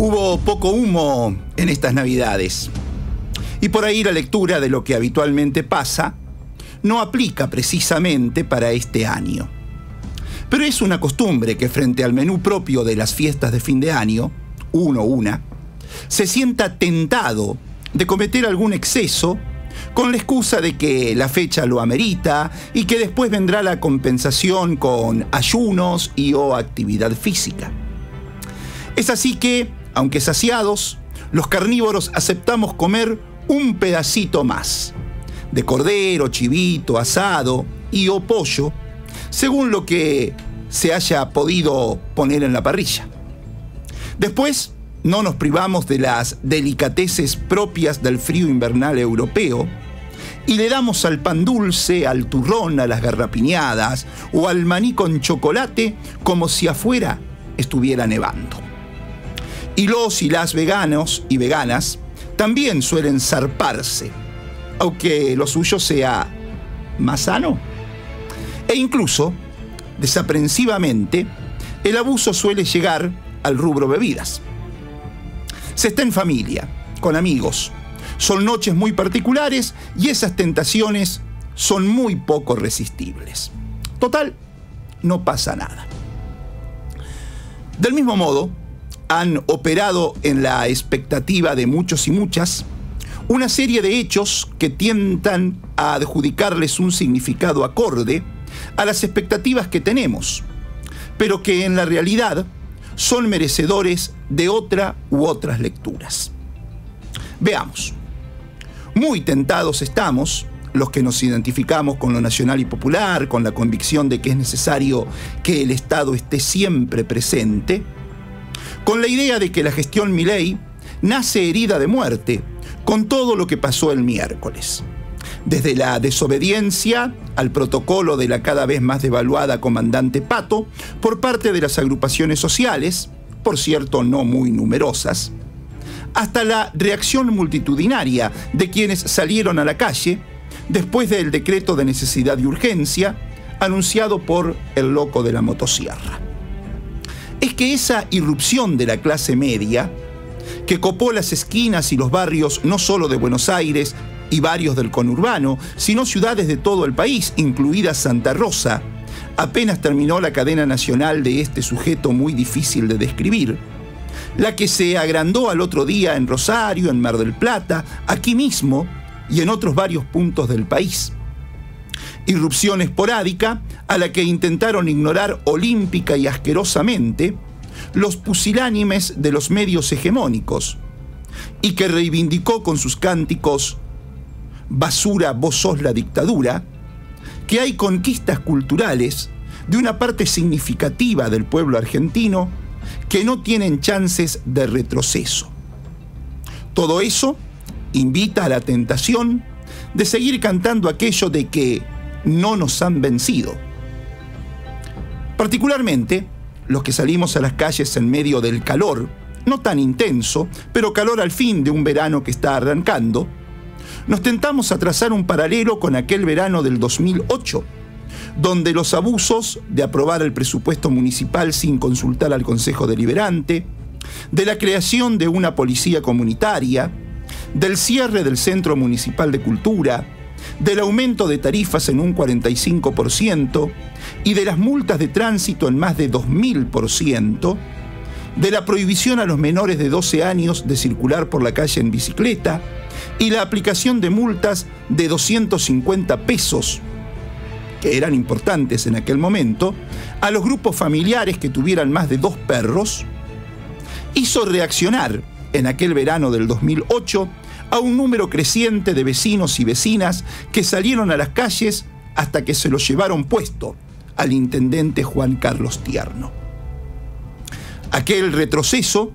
Hubo poco humo en estas Navidades y por ahí la lectura de lo que habitualmente pasa no aplica precisamente para este año. Pero es una costumbre que frente al menú propio de las fiestas de fin de año, una, se sienta tentado de cometer algún exceso con la excusa de que la fecha lo amerita y que después vendrá la compensación con ayunos y o actividad física. Es así que, aunque saciados, los carnívoros aceptamos comer un pedacito más, de cordero, chivito, asado y o pollo, según lo que se haya podido poner en la parrilla. Después, no nos privamos de las delicateces propias del frío invernal europeo y le damos al pan dulce, al turrón, a las garrapiñadas o al maní con chocolate como si afuera estuviera nevando. Y los y las veganos y veganas también suelen zarparse, aunque lo suyo sea más sano. E incluso, desaprensivamente, el abuso suele llegar al rubro bebidas. Se está en familia, con amigos. Son noches muy particulares y esas tentaciones son muy poco resistibles. Total, no pasa nada. Del mismo modo, han operado en la expectativa de muchos y muchas una serie de hechos que tientan a adjudicarles un significado acorde a las expectativas que tenemos, pero que en la realidad son merecedores de otra u otras lecturas. Veamos. Muy tentados estamos, los que nos identificamos con lo nacional y popular, con la convicción de que es necesario que el Estado esté siempre presente, con la idea de que la gestión Milei nace herida de muerte con todo lo que pasó el miércoles. Desde la desobediencia al protocolo de la cada vez más devaluada comandante Pato por parte de las agrupaciones sociales, por cierto no muy numerosas, hasta la reacción multitudinaria de quienes salieron a la calle después del decreto de necesidad y urgencia anunciado por el loco de la motosierra. Es que esa irrupción de la clase media, que copó las esquinas y los barrios no solo de Buenos Aires y varios del conurbano, sino ciudades de todo el país, incluida Santa Rosa, apenas terminó la cadena nacional de este sujeto muy difícil de describir, la que se agrandó al otro día en Rosario, en Mar del Plata, aquí mismo y en otros varios puntos del país. Irrupción esporádica a la que intentaron ignorar olímpica y asquerosamente los pusilánimes de los medios hegemónicos y que reivindicó con sus cánticos «Basura, vos sos la dictadura», que hay conquistas culturales de una parte significativa del pueblo argentino que no tienen chances de retroceso. Todo eso invita a la tentación de seguir cantando aquello de que no nos han vencido. Particularmente, los que salimos a las calles en medio del calor, no tan intenso, pero calor al fin de un verano que está arrancando, nos tentamos a trazar un paralelo con aquel verano del 2008, donde los abusos de aprobar el presupuesto municipal sin consultar al Consejo Deliberante, de la creación de una policía comunitaria, del cierre del Centro Municipal de Cultura, del aumento de tarifas en un 45% y de las multas de tránsito en más de 2000%, de la prohibición a los menores de 12 años de circular por la calle en bicicleta y la aplicación de multas de 250 pesos, que eran importantes en aquel momento, a los grupos familiares que tuvieran más de 2 perros, hizo reaccionar en aquel verano del 2008 a un número creciente de vecinos y vecinas que salieron a las calles hasta que se lo llevaron puesto al intendente Juan Carlos Tierno. Aquel retroceso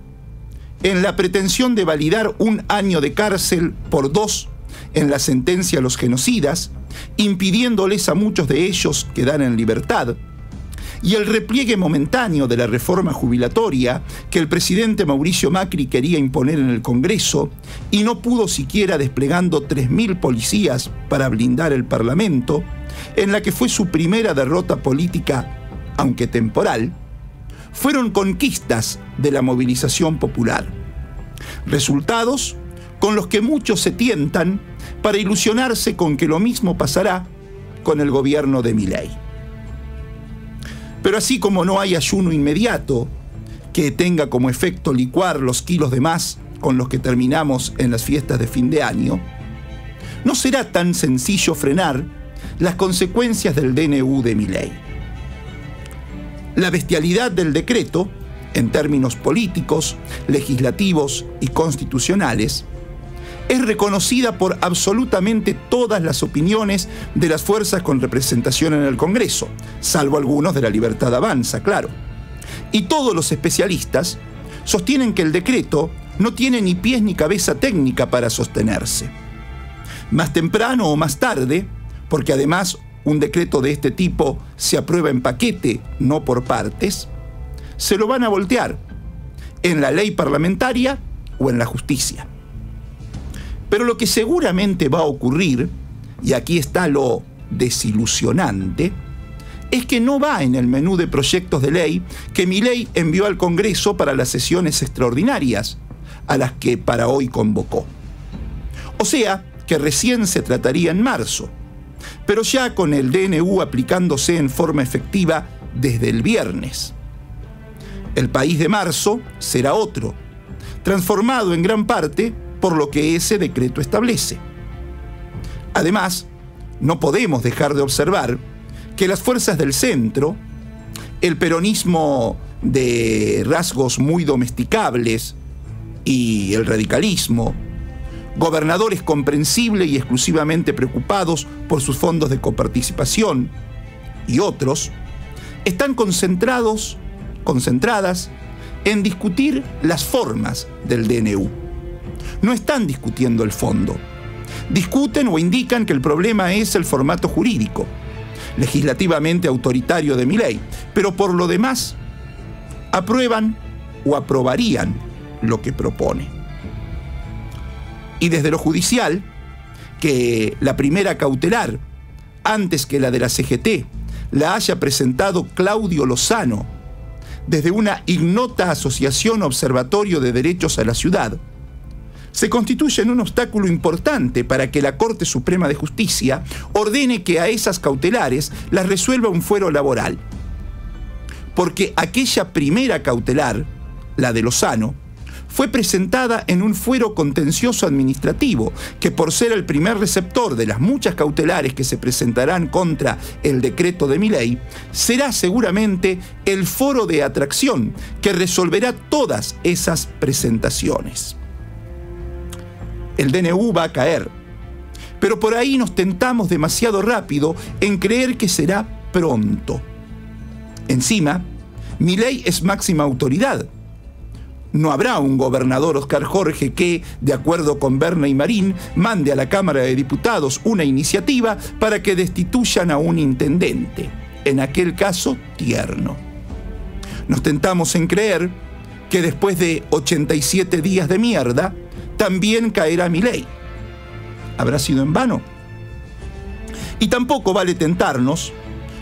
en la pretensión de validar un año de cárcel por 2 en la sentencia a los genocidas, impidiéndoles a muchos de ellos quedar en libertad, y el repliegue momentáneo de la reforma jubilatoria que el presidente Mauricio Macri quería imponer en el Congreso y no pudo siquiera desplegando 3.000 policías para blindar el Parlamento, en la que fue su primera derrota política, aunque temporal, fueron conquistas de la movilización popular. Resultados con los que muchos se tientan para ilusionarse con que lo mismo pasará con el gobierno de Milei. Pero así como no hay ayuno inmediato que tenga como efecto licuar los kilos de más con los que terminamos en las fiestas de fin de año, no será tan sencillo frenar las consecuencias del DNU de Milei. La bestialidad del decreto, en términos políticos, legislativos y constitucionales, es reconocida por absolutamente todas las opiniones de las fuerzas con representación en el Congreso, salvo algunos de la Libertad Avanza, claro. Y todos los especialistas sostienen que el decreto no tiene ni pies ni cabeza técnica para sostenerse. Más temprano o más tarde, porque además un decreto de este tipo se aprueba en paquete, no por partes, se lo van a voltear en la ley parlamentaria o en la justicia. Pero lo que seguramente va a ocurrir, y aquí está lo desilusionante, es que no va en el menú de proyectos de ley que Milei envió al Congreso para las sesiones extraordinarias, a las que para hoy convocó. O sea, que recién se trataría en marzo, pero ya con el DNU aplicándose en forma efectiva desde el viernes. El país de marzo será otro, transformado en gran parte por lo que ese decreto establece. Además, no podemos dejar de observar que las fuerzas del centro, el peronismo de rasgos muy domesticables y el radicalismo, gobernadores comprensibles y exclusivamente preocupados por sus fondos de coparticipación y otros, están concentradas en discutir las formas del DNU. No están discutiendo el fondo. Discuten o indican que el problema es el formato jurídico, legislativamente autoritario de Milei, pero por lo demás aprueban o aprobarían lo que propone. Y desde lo judicial, que la primera cautelar, antes que la de la CGT, la haya presentado Claudio Lozano, desde una ignota asociación Observatorio de Derechos a la Ciudad, se constituye en un obstáculo importante para que la Corte Suprema de Justicia ordene que a esas cautelares las resuelva un fuero laboral. Porque aquella primera cautelar, la de Lozano, fue presentada en un fuero contencioso administrativo, que por ser el primer receptor de las muchas cautelares que se presentarán contra el decreto de Milei, será seguramente el foro de atracción que resolverá todas esas presentaciones. El DNU va a caer, pero por ahí nos tentamos demasiado rápido en creer que será pronto. Encima, Milei es máxima autoridad. No habrá un gobernador Oscar Jorge que, de acuerdo con Berna y Marín, mande a la Cámara de Diputados una iniciativa para que destituyan a un intendente, en aquel caso tierno. Nos tentamos en creer que después de 87 días de mierda, también caerá Milei. ¿Habrá sido en vano? Y tampoco vale tentarnos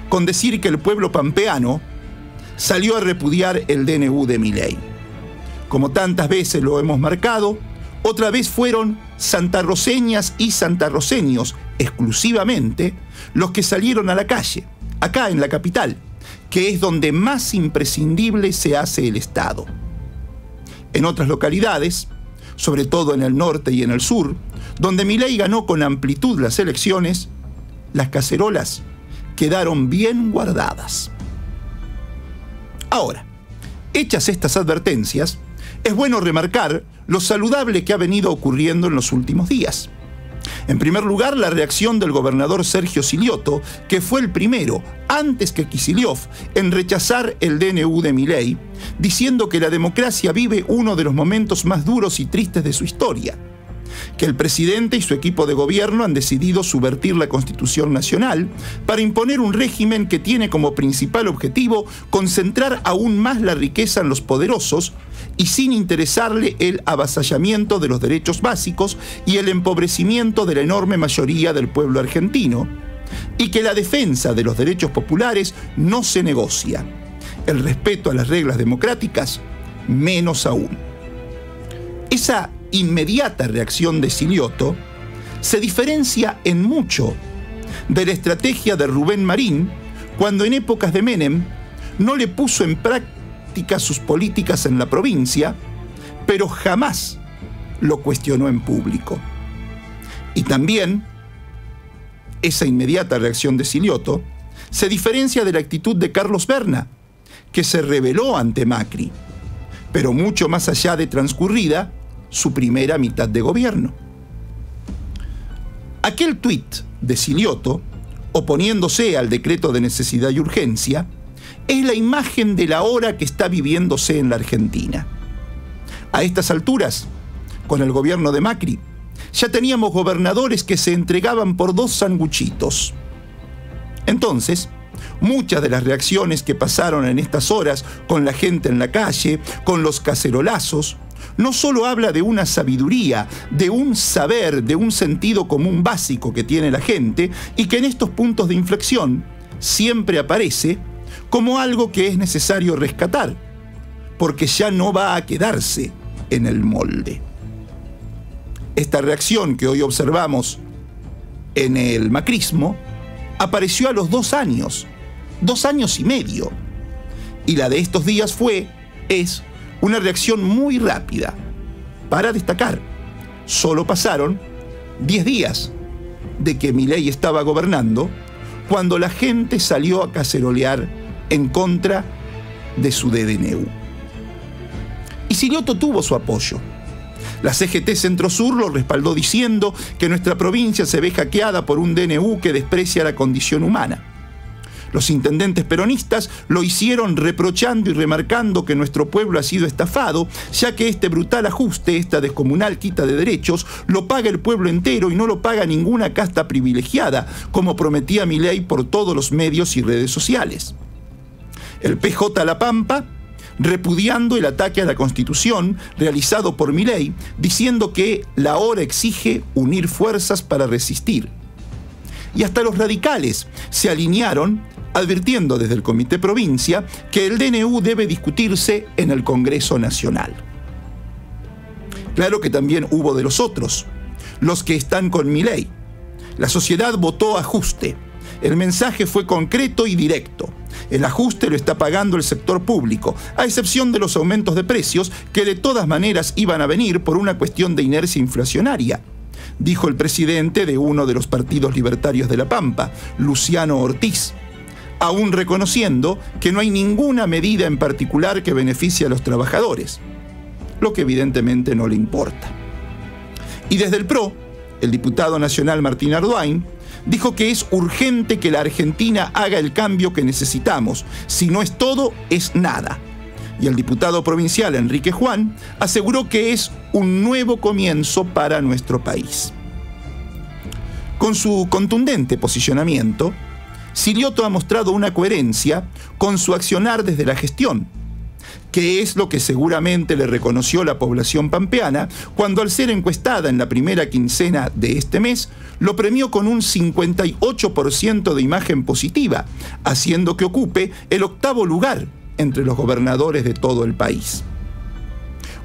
con decir que el pueblo pampeano salió a repudiar el DNU de Milei. Como tantas veces lo hemos marcado, otra vez fueron santarroceñas y santarroceños exclusivamente los que salieron a la calle, acá en la capital, que es donde más imprescindible se hace el Estado. En otras localidades, sobre todo en el norte y en el sur, donde Milei ganó con amplitud las elecciones, las cacerolas quedaron bien guardadas. Ahora, hechas estas advertencias, es bueno remarcar lo saludable que ha venido ocurriendo en los últimos días. En primer lugar, la reacción del gobernador Sergio Silioto, que fue el primero, antes que Kicillof, en rechazar el DNU de Milei, diciendo que la democracia vive uno de los momentos más duros y tristes de su historia, que el presidente y su equipo de gobierno han decidido subvertir la Constitución Nacional para imponer un régimen que tiene como principal objetivo concentrar aún más la riqueza en los poderosos y sin interesarle el avasallamiento de los derechos básicos y el empobrecimiento de la enorme mayoría del pueblo argentino, y que la defensa de los derechos populares no se negocia, el respeto a las reglas democráticas, menos aún. Esa inmediata reacción de Silioto se diferencia en mucho de la estrategia de Rubén Marín cuando en épocas de Menem no le puso en práctica sus políticas en la provincia, pero jamás lo cuestionó en público. Y también esa inmediata reacción de Silioto se diferencia de la actitud de Carlos Berna, que se rebeló ante Macri, pero mucho más allá de transcurrida su primera mitad de gobierno. Aquel tuit de Silioto, oponiéndose al decreto de necesidad y urgencia, es la imagen de la hora que está viviéndose en la Argentina. A estas alturas, con el gobierno de Macri, ya teníamos gobernadores que se entregaban por 2 sanguchitos. Entonces, muchas de las reacciones que pasaron en estas horas con la gente en la calle, con los cacerolazos, no solo habla de una sabiduría, de un saber, de un sentido común básico que tiene la gente y que en estos puntos de inflexión siempre aparece como algo que es necesario rescatar, porque ya no va a quedarse en el molde. Esta reacción que hoy observamos en el macrismo apareció a los 2 años, 2 años y medio, y la de estos días es una reacción muy rápida. Para destacar, solo pasaron 10 días de que Milei estaba gobernando cuando la gente salió a cacerolear en contra de su DNU. Y Silioto tuvo su apoyo. La CGT Centro Sur lo respaldó diciendo que nuestra provincia se ve hackeada por un DNU que desprecia la condición humana. Los intendentes peronistas lo hicieron reprochando y remarcando que nuestro pueblo ha sido estafado, ya que este brutal ajuste, esta descomunal quita de derechos, lo paga el pueblo entero y no lo paga ninguna casta privilegiada, como prometía Milei por todos los medios y redes sociales. El PJ La Pampa, repudiando el ataque a la Constitución realizado por Milei, diciendo que la hora exige unir fuerzas para resistir. Y hasta los radicales se alinearon advirtiendo desde el Comité Provincia que el DNU debe discutirse en el Congreso Nacional. Claro que también hubo de los otros, los que están con Milei. La sociedad votó ajuste. El mensaje fue concreto y directo. El ajuste lo está pagando el sector público, a excepción de los aumentos de precios que de todas maneras iban a venir por una cuestión de inercia inflacionaria, dijo el presidente de uno de los partidos libertarios de La Pampa, Luciano Ortiz, aún reconociendo que no hay ninguna medida en particular que beneficie a los trabajadores, lo que evidentemente no le importa. Y desde el PRO, el diputado nacional Martín Arduin dijo que es urgente que la Argentina haga el cambio que necesitamos. Si no es todo, es nada. Y el diputado provincial Enrique Juan aseguró que es un nuevo comienzo para nuestro país. Con su contundente posicionamiento, Silioto ha mostrado una coherencia con su accionar desde la gestión, que es lo que seguramente le reconoció la población pampeana cuando, al ser encuestada en la primera quincena de este mes, lo premió con un 58% de imagen positiva, haciendo que ocupe el 8º lugar entre los gobernadores de todo el país.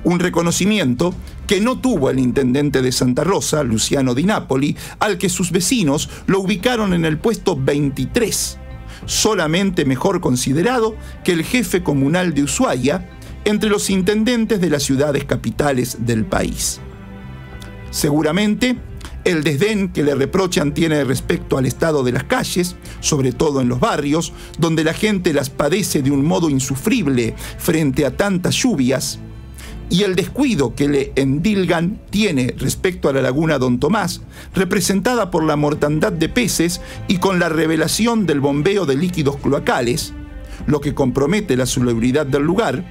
Un reconocimiento que no tuvo el intendente de Santa Rosa, Luciano Di Napoli, al que sus vecinos lo ubicaron en el puesto 23, solamente mejor considerado que el jefe comunal de Ushuaia entre los intendentes de las ciudades capitales del país. Seguramente, el desdén que le reprochan tiene respecto al estado de las calles, sobre todo en los barrios, donde la gente las padece de un modo insufrible frente a tantas lluvias, y el descuido que le endilgan tiene respecto a la laguna Don Tomás, representada por la mortandad de peces y con la revelación del bombeo de líquidos cloacales, lo que compromete la salubridad del lugar,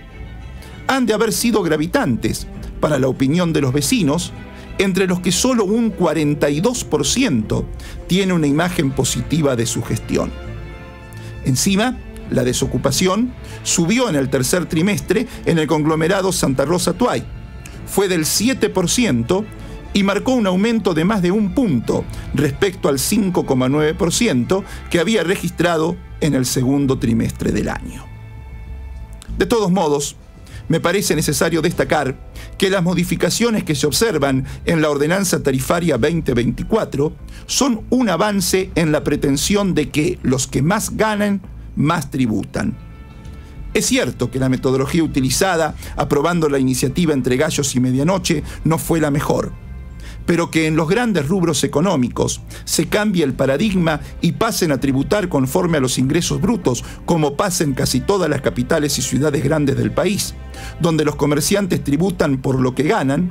han de haber sido gravitantes para la opinión de los vecinos, entre los que solo un 42% tiene una imagen positiva de su gestión. Encima, la desocupación subió en el tercer trimestre en el conglomerado Santa Rosa-Tuay. Fue del 7% y marcó un aumento de más de 1 punto respecto al 5,9% que había registrado en el segundo trimestre del año. De todos modos, me parece necesario destacar que las modificaciones que se observan en la Ordenanza Tarifaria 2024 son un avance en la pretensión de que los que más ganan, más tributan. Es cierto que la metodología utilizada aprobando la iniciativa entre gallos y medianoche no fue la mejor, pero que en los grandes rubros económicos se cambie el paradigma y pasen a tributar conforme a los ingresos brutos, como pasa en casi todas las capitales y ciudades grandes del país, donde los comerciantes tributan por lo que ganan,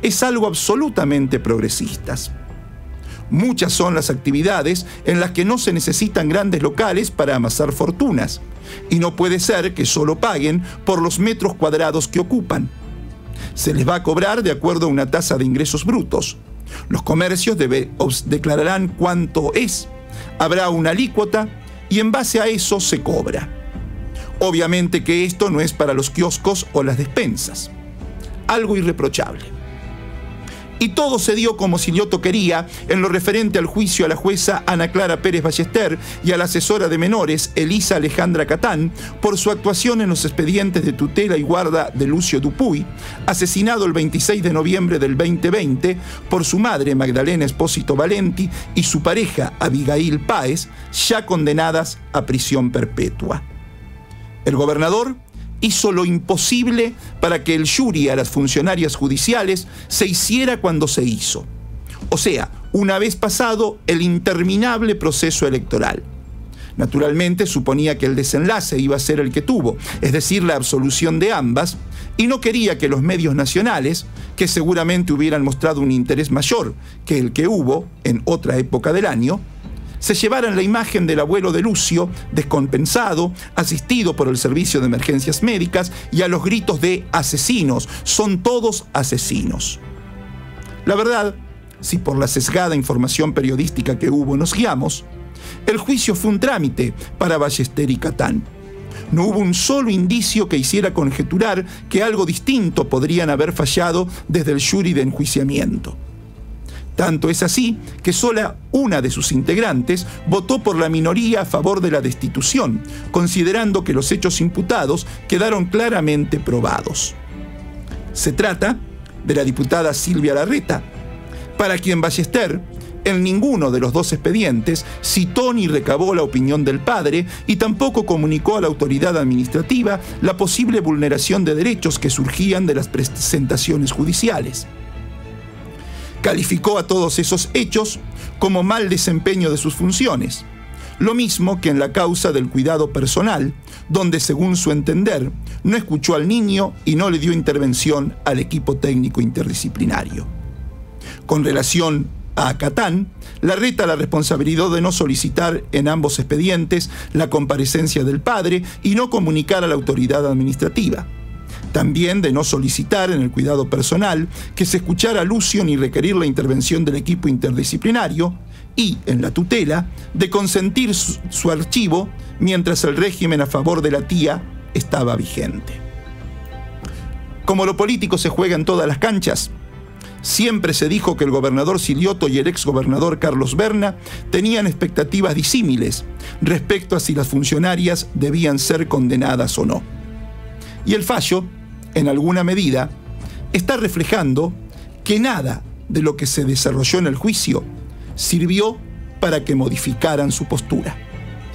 es algo absolutamente progresista. Muchas son las actividades en las que no se necesitan grandes locales para amasar fortunas, y no puede ser que solo paguen por los metros cuadrados que ocupan. Se les va a cobrar de acuerdo a una tasa de ingresos brutos. Los comercios declararán cuánto es, habrá una alícuota y en base a eso se cobra. Obviamente que esto no es para los kioscos o las despensas. Algo irreprochable. Y todo se dio como Silioto quería en lo referente al juicio a la jueza Ana Clara Pérez Ballester y a la asesora de menores Elisa Alejandra Catán por su actuación en los expedientes de tutela y guarda de Lucio Dupuy, asesinado el 26 de noviembre del 2020 por su madre Magdalena Espósito Valenti y su pareja Abigail Páez, ya condenadas a prisión perpetua. El gobernador hizo lo imposible para que el jury a las funcionarias judiciales se hiciera cuando se hizo. O sea, una vez pasado el interminable proceso electoral. Naturalmente suponía que el desenlace iba a ser el que tuvo, es decir, la absolución de ambas, y no quería que los medios nacionales, que seguramente hubieran mostrado un interés mayor que el que hubo en otra época del año, se llevaran la imagen del abuelo de Lucio, descompensado, asistido por el Servicio de Emergencias Médicas y a los gritos de asesinos, son todos asesinos. La verdad, si por la sesgada información periodística que hubo nos guiamos, el juicio fue un trámite para Ballester y Catán. No hubo un solo indicio que hiciera conjeturar que algo distinto podrían haber fallado desde el jury de enjuiciamiento. Tanto es así que sola una de sus integrantes votó por la minoría a favor de la destitución, considerando que los hechos imputados quedaron claramente probados. Se trata de la diputada Silvia Larreta, para quien Ballester, en ninguno de los dos expedientes, citó ni recabó la opinión del padre y tampoco comunicó a la autoridad administrativa la posible vulneración de derechos que surgían de las presentaciones judiciales. Calificó a todos esos hechos como mal desempeño de sus funciones, lo mismo que en la causa del cuidado personal, donde, según su entender, no escuchó al niño y no le dio intervención al equipo técnico interdisciplinario. Con relación a Catán, Larreta la responsabilidad de no solicitar en ambos expedientes la comparecencia del padre y no comunicar a la autoridad administrativa. También de no solicitar en el cuidado personal que se escuchara a Lucio ni requerir la intervención del equipo interdisciplinario y, en la tutela, de consentir su archivo mientras el régimen a favor de la tía estaba vigente. Como lo político se juega en todas las canchas, siempre se dijo que el gobernador Silioto y el exgobernador Carlos Berna tenían expectativas disímiles respecto a si las funcionarias debían ser condenadas o no. Y el fallo, en alguna medida, está reflejando que nada de lo que se desarrolló en el juicio sirvió para que modificaran su postura.